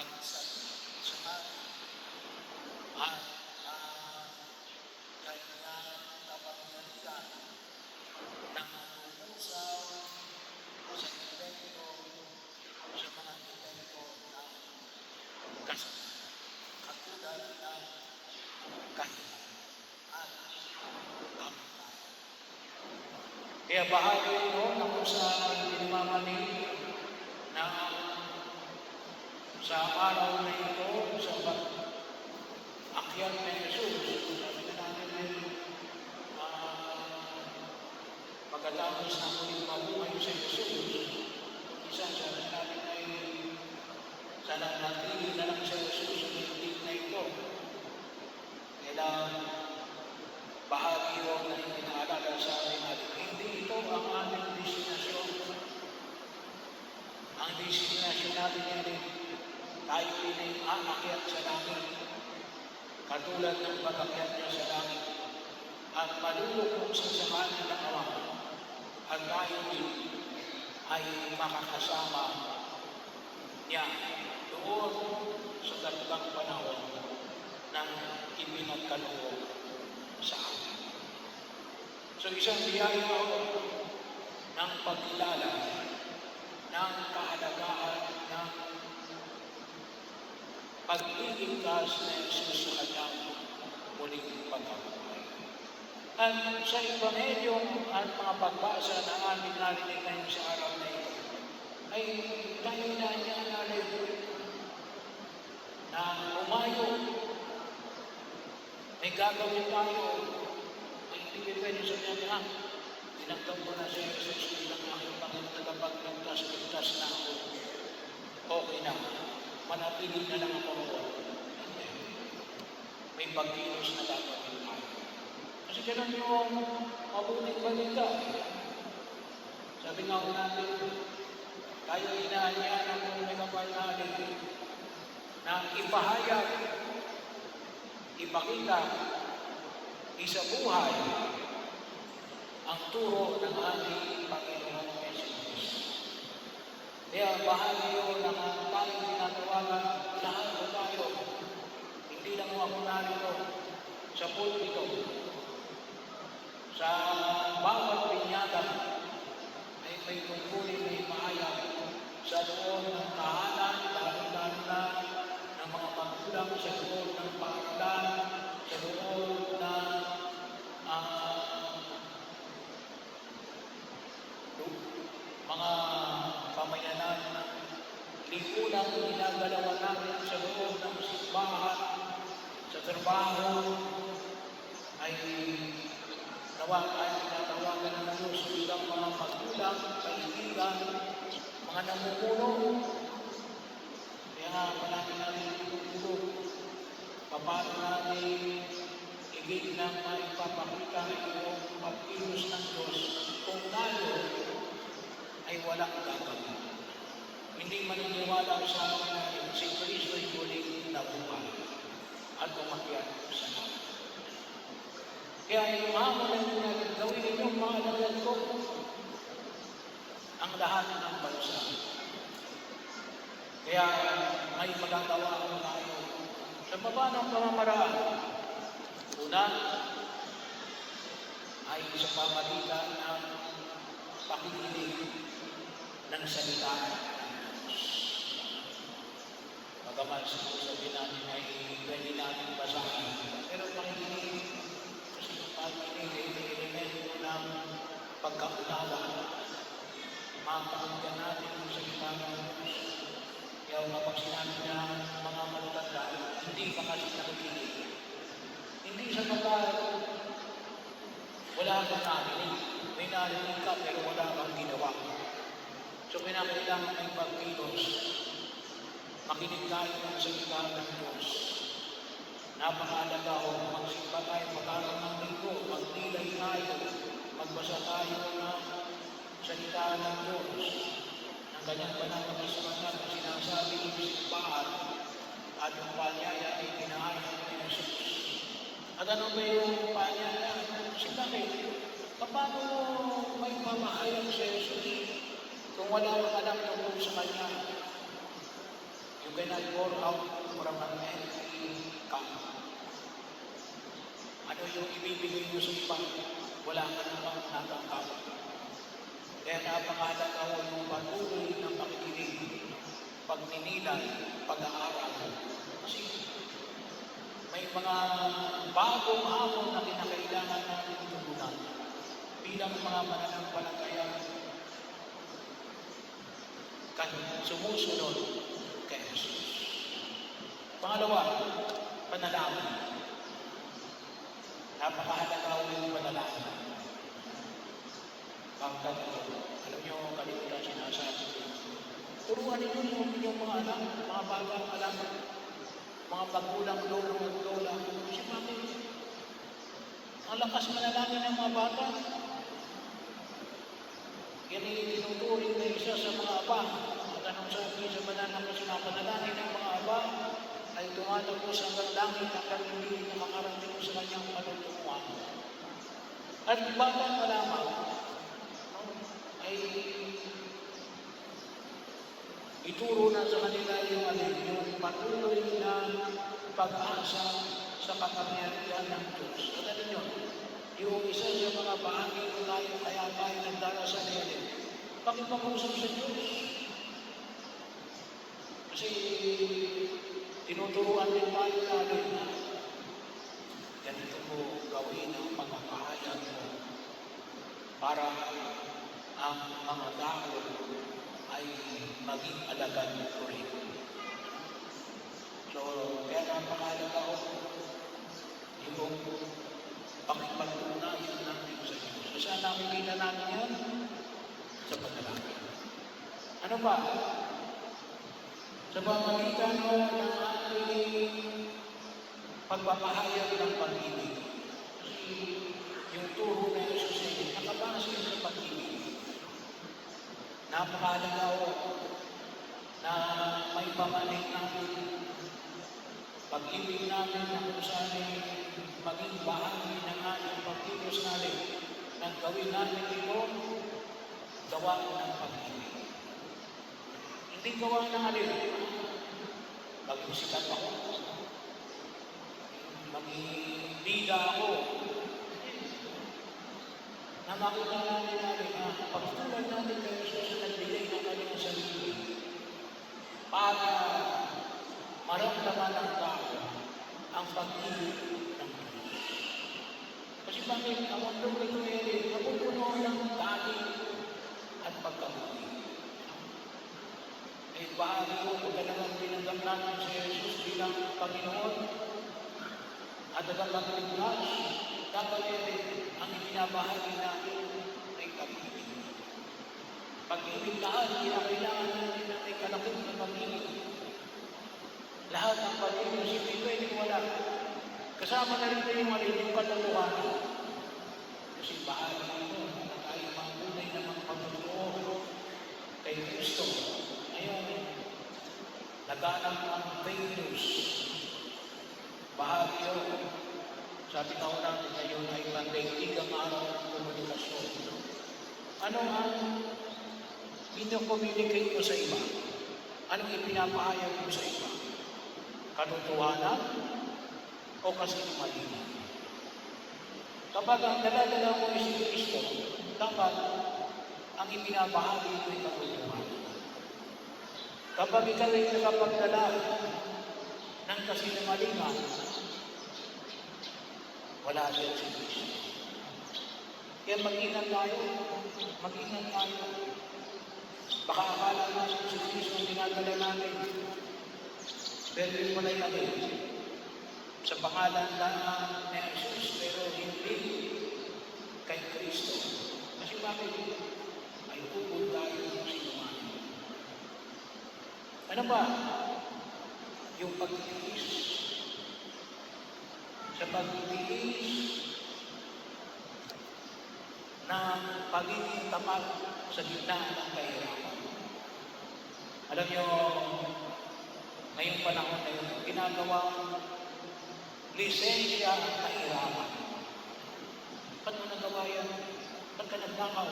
pagsasama at kanyang kapangyarihan na manungusaw sa epekto sa mga epekto ng kasama, katulad ng kahilan at kamatayan. Kaya bahagi ito na kung saan pinamamanig na sa araw na ito, sa pag-akyat na Jesus, sabi na natin ay pagkatapos na muling mabuhay sa Jesus, isa sabi natin ay sana natili na lang sa Jesus sa daigdig na ito. Kailang bahagi yun na ipinaalala sa atin natin. Hindi ito ang aming destinasyon. Ang destinasyon natin yan ay tayo din ay aakyat sa langit. Katulad ng pag-akyat niya sa langit. At malulukong sa samahan ng Ama. At tayo din ay makakasama niya doon sa dakilang panahon ng ipinagkaloob sa atin. So isang biyaya ng pagkilala ng kahalagahan ng pagliligtas na Jesus sa kanyang muling pagkabuhay. At sa Ebanghelyo at mga pagbasa na aming narinig ngayon sa araw na ito, ay tayo na niya narinig na umayo. May gagawin tayo. Ay hindi pwede sabihin na, tinanggap ko na si Jesus bilang aking Panginoon tagapagligtas na ako. Okay na. Manatili na lang ako roon. May pagkilos na gagawin tayo. Kasi ganun yung mabuting balita. Sabi nga ko natin, tayo inaanyan ang may kapal natin na ipahayag, ipakita, isabuhay ang turo ng ating Panginoon Jesus. Kaya bahagi yun na tayong tinatawagan, lahat ko tayo. Hindi lang ako narito sa pulpito. Sa bawat pinyata ay may tungkulin na ipahayag sa loob ng tahanan, lalo-lalo na ng mga magulang, sa loob ng paaralan, sa loob ng mga pamayanan ng lipunang ginagalawan natin sa loob ng simbahan, sa trabaho, ay nawa ay tinatawagan ng Diyos bilang mga magulang, kaibigan, mga namumuno. Kaya nga palagi natin tinutulog, paano natin igig na maipapakita yung pagkilos ng Diyos kung tayo ay walang gagawin. Hindi maniniwala sa akin natin si Kristo ay muling nabuhay at umakyat sa langit. Kaya yung hamon natin gawin ninyong mga alagad ko ang lahat ng bansa. Kaya may magagawa tayo sa baba ng pamamaraan. Una ay sa pamagitan ng pakikinig ng salita ng Diyos. Bagaman sabihin natin ay pwede natin basahin. Pero pakikinig, kasi yung pakikinig ay may elemento ng pagkaunawa. Mapakinggan natin yung salita ng Diyos. Kaya kapag sinabi na mga matatanda, hindi pa kasi nakikinig. Hindi sa wala kang narinig. May narinig ka pero wala kang ginawa. So kinakailangan ng pagkilos. Makinig tayo ng salita ng Diyos. Napakalaga o magsimba tayo, magkaroon ng linggo, magtilay tayo, magbasa tayo ng salita ng Diyos. Ng kanyang banal na kasulatan na sinasabi ng simbahan at yung panyaya ay pinahayag ni Jesus. At ano ba yung panyaya? Bakit? Paano may pamahayag sa Jesus kung wala kang alam tungkol sa Kanya? You cannot pour out from an empty cup. Ano yung ibibigay mo sa iba? Wala ka namang natanggap. Kaya napakahalaga ko yung patuloy ng pakikinig, pagninilay, pag-aaral. Kasi may mga bagong hamon na kinakailangan natin tugunan bilang mga mananampalataya sumusunod kay Jesus. Pangalawa, panalangin. Napakahalaga yung panalangin. Pagkat alam nyo, kalimutan sinasabi ko. Turuan ninyo yung inyong mga anak, mga bagang alam, mga magulang, lolo at lola. Kasi bakit? Ang lakas manalangin ng mga bata. Yan ay tinuturing na isa sa mga aba. At anong sabi sa banana ko sinapanalangin ng mga aba ay tumatapos hanggang langit hanggang hindi na makarating sa kanyang patutunguhan. At bata malamang ay ituro na sa kanila yung patuloy na pag-asa sa kapangyarihan ng Diyos. At ano nyo, yung isa sa mga bahagi ko tayo, kaya tayo nagdarasal ngayon, pakipag-usap sa Diyos. Kasi tinuturuan din tayo natin na ganito mo gawin ang pagkakahayag mo para ang mga tao ay maging alagad ko rin. So, kaya napakahalaga ko yung pakipagtunayan natin sa Diyos. So, saan nakikita natin yan? Sa panalangin. Ano ba? Sa pamamagitan ng ating pagpapahayag ng pag-ibig. Kasi yung turo na Jesus ay nakabase sa pag-ibig. Napakahalaga ko na may pamaling natin pag-ibig natin na kung saan maging bahagi ng ating pagkilos natin nang gawin natin ito, gawa ng pag-ibig. Hindi gawa ng alin. Maging sikat ako. Maging bida ako. Na makita natin pagtulad natin kay Jesus na nagbigay ng kanyang sarili para maramdaman ng tao ang pag-ibig ng Diyos. Kasi bakit ang mundong ito ay napupuno ng galit at pagkabuti. Ay bahagi ko kung talagang pinanggap natin si Jesus bilang Panginoon at talagang ligtas, dapat ang ibinabahagi natin ay pag-ibig. Pag-ibig lahat, kinakailangan natin na may kalakip na pag-ibig. Lahat ng pag-ibig, hindi pwede wala. Kasama na rin yung yung katotohanan. Kasi bahagi ito na tayo mangulay na mga pagtutoo kay Kristo. Ngayon, naghanap ang failures. Bahagi yun. Sabi na natin ngayon ay pandaigdigang araw ng komunikasyon. Ano ang communicate mo sa iba? Anong ipinapahayag mo sa iba? Katotohanan o kasinungalingan? Kapag ang daladala mo ay si Kristo, dapat ang ipinapahagi mo ay katotohanan. Kapag ikaw ay nakapagdala ng kasinungalingan, wala siya si Kristo. Kaya mag-ingat tayo. Mag-ingat tayo. Baka akala natin si Kristo ang dinadala natin. Pero yun pala yung sa pangalan ni Jesus, pero hindi kay Kristo. Kasi bakit? Ay tugod tayo ng sinungaling. Ano ba? Yung pagtitiis. Sa pagtitiis na pagiging tapat sa gitna ng kahirapan. Alam nyo, ngayong panahon na yun, ginagawang lisensya ang kahirapan. Ba't mo nagawa yan? Ba't ka nagnakaw?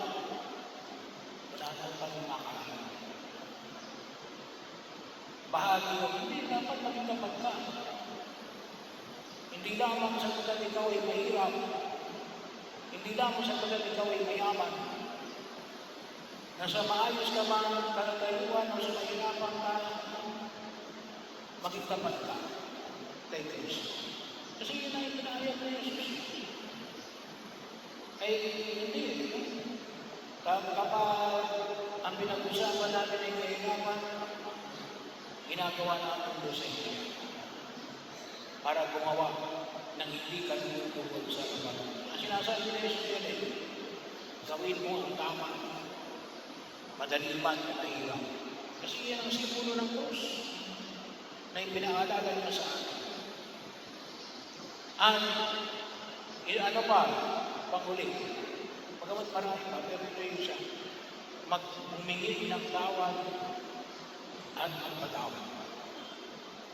Wala na pa yung makakain. bahagi yun, hindi dapat maging tapat ka. Hindi lamang sapagkat ikaw ay mahirap, hindi lamang sapagkat ikaw ay mayaman, nasa maayos ka mang kalagayuan o sa mahirapan ka, maging tapat ka kay Kristo. Kasi yun ang ipinahayag na Jesus. Ay hindi. Kapag ang pinag-usapan natin ay kahirapan, ginagawa natin doon sa inyo para gumawa ng hindi ka tinutugod sa iba. Ang sinasabi ni Jesus yan gawin mo ang tama, madaliman at mahirap. Kasi yan ang simbolo ng krus na ipinaalala niya sa atin. At ano pa, panghuli, pagkamat marami pa, pero ito yung siya, mag-humingi ng tawad at magpatawad.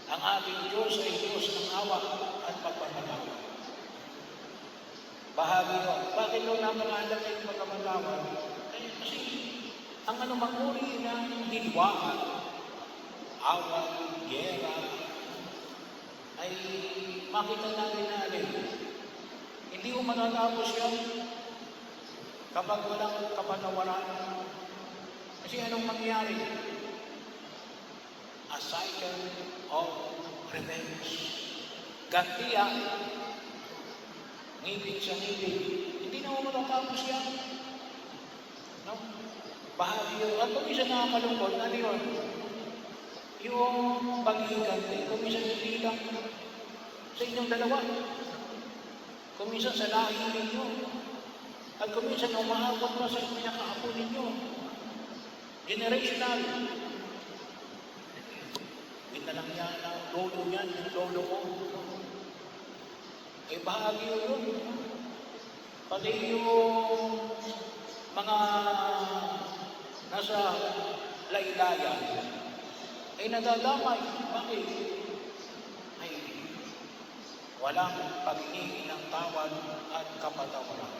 Ang ating Diyos ay Diyos ng awa at pagpapatawad. Bahagi yun. Bakit nung napangalan ay pagpapatawad? Kasi ang anumang uri ng hidwaan, awat, gera, ay makita natin na hindi mo matatapos yan kapag walang kapatawaran. Kasi anong mangyari? A cycle of revenge. Gantian, ngipin sa ngipin. Hindi na mo matatapos yan. No? Bahagi yun. At kung isa nakakalungkot, ano yun? Yung pag-iiganti, kung isa hindi lang sa inyong dalawa. Kung isa sa lahi ninyo. At kung isa umaabot pa sa pinakaapo ninyo. Generational. Kita lang yan ang lolo yan, yung lolo ko. Eh bahagi yun. Pati yung mga nasa laylayan ay nadadamay. Bakit? Ay walang paghingi ng tawad at kapatawaran.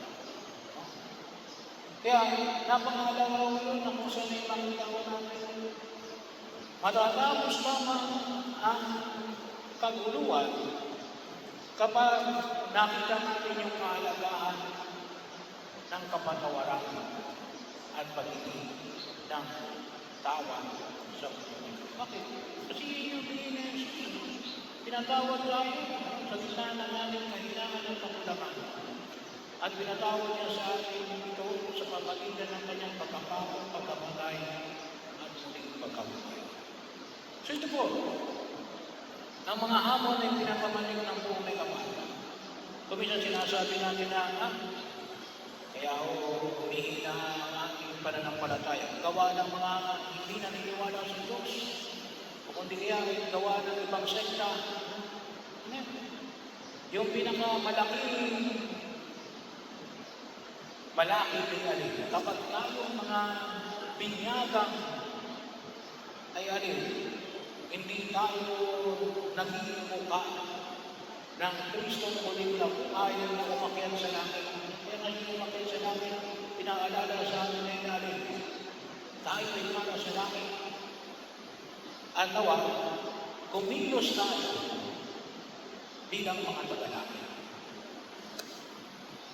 Kaya napangalawa ko yun na kung saan ay makitawa natin. Matatapos lamang ang kaguluhan kapag nakita natin yung kahalagahan ng kapatawaran at paghingi ng tawad sa mundo. Bakit? Kasi yun yung pinatawad tayo sa gitna ng ating kahilangan ng kakulangan. At pinatawad niya sa atin ito sa pamagitan ng kanyang pagkapako, pagkamatay, at muling pagkamatay. So ito po, ang mga hamon ay pinapamanig ng buong may kapal. Kuminsan sinasabi natin na, kaya humihina ang ating pananampalataya. Gawa ng mga hindi naniniwala sa Diyos. O kundi kaya ay gawa ng ibang sekta. Yung malaki din alin. Kapag tayong mga binyagang ay alin, hindi tayo naging mukha ng Kristong muling na ayaw na umakyat sa langit. Kaya ngayon umakyat sa langit, pinaalala sa atin na alin. Tayo ay para sa langit. At nawa, kumilos tayo bilang mga tagalaki.